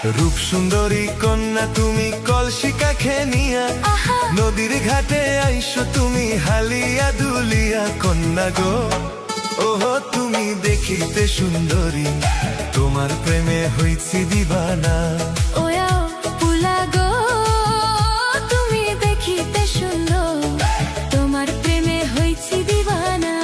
রূপ সুন্দরী কন্যা তুমি কলসি কাখে নিয়া, নদীর ঘাটে আইসো তুমি হালিয়া দুলিয়া। কন্যা গো ওহো তুমি দেখিতে সুন্দরী, তোমার প্রেমে হইছি দিবানা। ওয়া পুলা গো তুমি দেখিতে সুন্দর, তোমার প্রেমে হইছি দিবানা।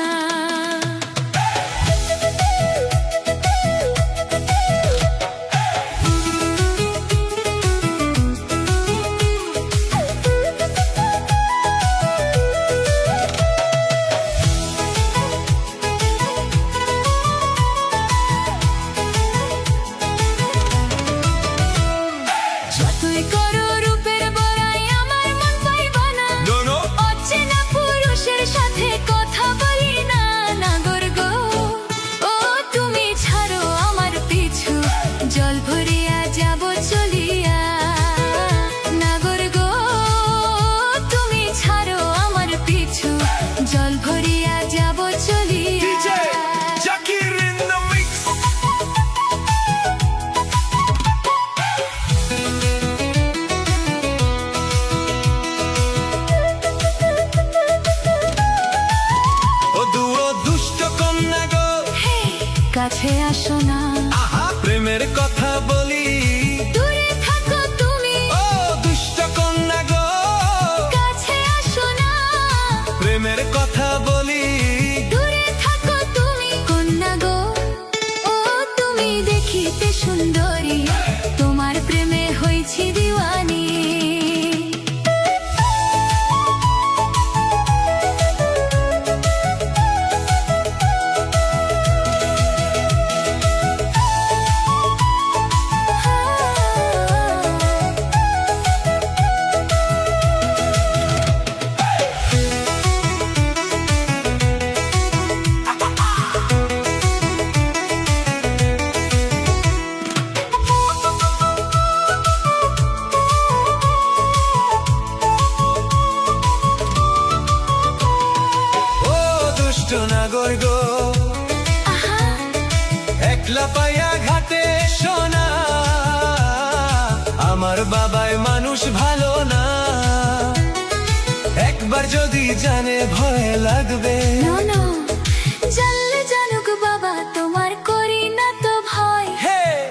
তুই করো রূপের বড়াই আমার মন পাইবা না, অচেনা পুরুষের সাথে কথা বলি না। নাগর গো ও তুমি ছাড়ো আমার পিছু, জল ভরিয়া যাব চলিয়া। নাগর গো তুমি ছাড়ো আমার পিছু, জল ভরিয়া যাব চলিয়া। কাছে আসো না, প্রেমের কথা বলি, দূরে থাকো তুমি। ও দুষ্ট কন্যা গো, কাছে আসো না, প্রেমের কথা বলি, দূরে থাকো তুমি। কন্যা গো ও তুমি দেখিতে সুন্দরী, তোমার প্রেমে হইছি দিওয়ানি। নাগর গো একলা পাইয়া ঘাটে সোনা, আমার বাবাই মানুষ ভালো না। একবার যদি জানে ভয় লাগবে। জানলে জানুক বাবা তোমার করি না তো ভয়।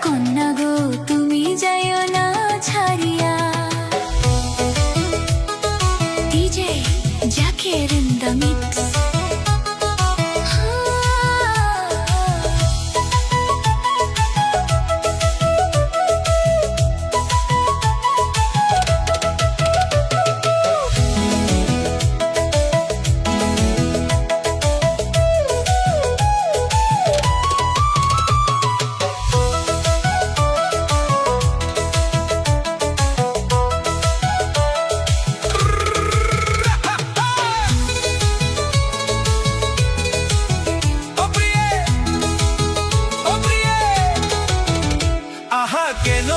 কন্যা গো তুমি যাইও না ছাড়িয়া। DJ Zakir in the mix. কেন